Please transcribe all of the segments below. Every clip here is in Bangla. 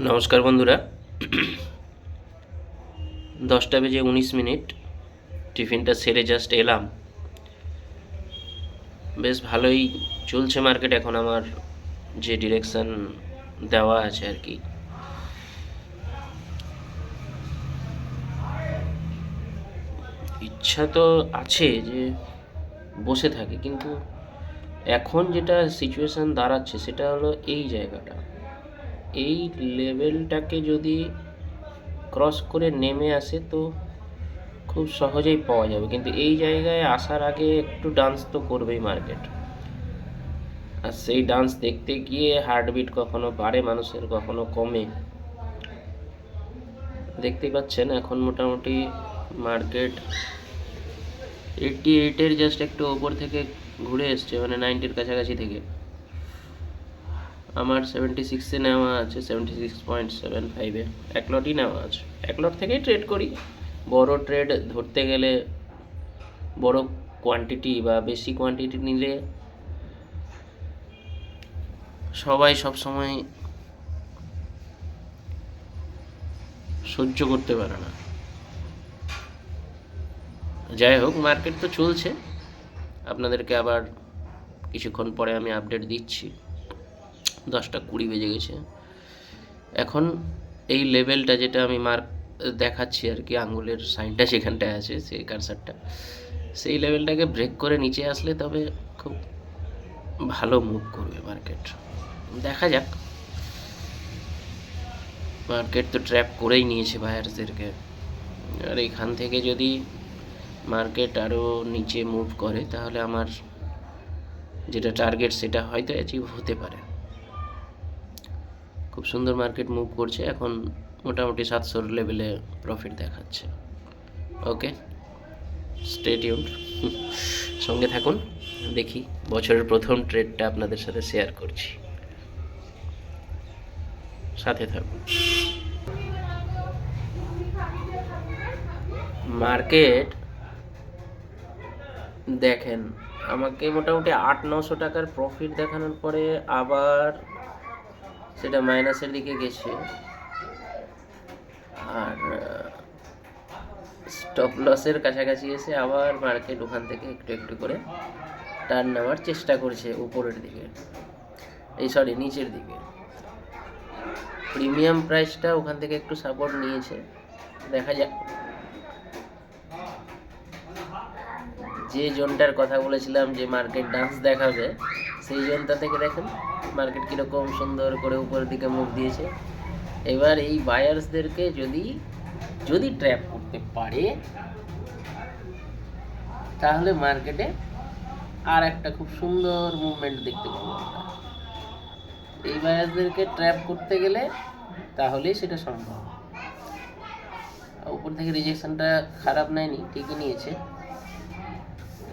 নমস্কার বন্ধুরা, 10টা বেজে 19 মিনিট টিফিনটা সেরে জাস্ট এলাম। বেশ ভালোই চলছে মার্কেট এখন, আমার যে ডিরেকশন দেওয়া আছে আর কি। ইচ্ছা তো আছে যে বসে থাকে, কিন্তু এখন যেটা সিচুয়েশান দাঁড়াচ্ছে সেটা হলো এই জায়গাটা, এই লেভেলটাকে যদি ক্রস করে নেমে আসে তো খুব সহজেই পাওয়া যাবে, কিন্তু এই জায়গায় আসার আগে একটু ডান্স তো করবেই মার্কেট। আর সেই ডান্স দেখতে গিয়ে হার্টবিট কখনো বাড়ে মানুষের, কখনো কমে। দেখতেই পাচ্ছেন এখন মোটামুটি মার্কেট 88-এর জাস্ট একটু ওপর থেকে ঘুরে এসছে, মানে 90-এর কাছাকাছি থেকে। আমার 76-এ নেওয়া আছে, 76.75-এ এক লটই নেওয়া আছে। এক লট থেকেই ট্রেড করি। বড় ট্রেড ধরতে গেলে, বড় কোয়ান্টিটি বা বেশি কোয়ান্টিটি নিলে সবাই সব সময় সহ্য করতে পারে না। যাই হোক, মার্কেট তো চলছে, আপনাদেরকে আবার কিছুক্ষণ পরে আমি আপডেট দিচ্ছি। 10টা 20 বেজে গেছে। এখন এই লেভেলটা যেটা আমি মার্ক দেখাচ্ছি আর কি, আঙ্গুলের সাইনটা সেখানটায় আছে, সেই কারসারটা, সেই লেভেলটাকে ব্রেক করে নিচে আসলে তবে খুব ভালো মুভ করবে মার্কেট। দেখা যাক। মার্কেট তো ট্র্যাপ করেই নিয়েছে বায়ার্সদেরকে, আর এখান থেকে যদি মার্কেট আরও নিচে মুভ করে তাহলে আমার যেটা টার্গেট সেটা হয়তো অ্যাচিভ হতে পারে। খুব সুন্দর মার্কেট মুভ করছে এখন, মোটামুটি 700 লেভেলে প্রফিট দেখাচ্ছে। ওকে, স্টে টিউনড, সঙ্গে থাকুন। দেখি বছরের প্রথম ট্রেডটা আপনাদের সাথে শেয়ার করছি, সাথে থাকুন। মার্কেট দেখেন, আমাকে মোটামুটি 800-900 টাকার প্রফিট দেখানোর পরে আবার সেটা মাইনাসের দিকে গেছে, আর স্টপ লসের কাছাকাছি এসে আবার মার্কেট ওখান থেকে একটু একটু করে টার্ন নেওয়ার চেষ্টা করছে উপরের দিকে, নিচের দিকে। প্রিমিয়াম প্রাইসটা ওখান থেকে একটু সাপোর্ট নিয়েছে, দেখা যাক। যে জোনটার কথা বলেছিলাম যে মার্কেট ডান্স দেখাবে, সেই জোনটা থেকে দেখেন মার্কেট কীরকম সুন্দর করে উপরের দিকে মুভ দিয়েছে। এবার এই বায়ার্সদেরকে যদি ট্র্যাপ করতে পারে তাহলে মার্কেটে আর একটা খুব সুন্দর মুভমেন্ট দেখতে পাবো আমরা। এই বায়ার্সদেরকে ট্র্যাপ করতে গেলে তাহলেই সেটা সম্ভব। উপর থেকে রিজেকশনটা খারাপ নেয়নি, ঠিকই নিয়েছে।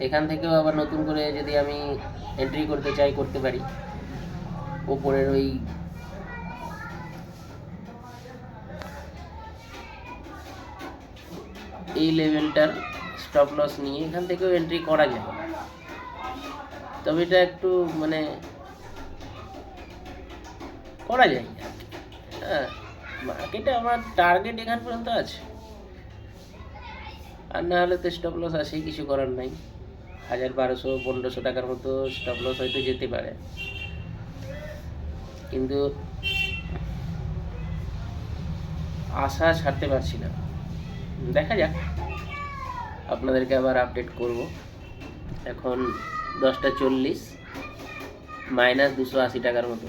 এখান থেকেও আবার নতুন করে যদি আমি এন্ট্রি করতে চাই করতে পারি। উপরের ওই এই লেভেলটার স্টপ লস নিয়ে এখান থেকেও এন্ট্রি করা যায়, তবে এটা একটু মানে করা যায়। হ্যাঁ, মার্কেটে আমার টার্গেট এখান পর্যন্ত আছে, আর না হলে তো স্টপ লস আসেই, কিছু করার নাই। 1200-1500 টাকার মতো স্টপ লস হয়তো যেতে পারে, কিন্তু আশা ছাড়তে পারছি না। দেখা যাক, আপনাদেরকে আবার আপডেট করব। এখন 10টা 40, -280 টাকার মতো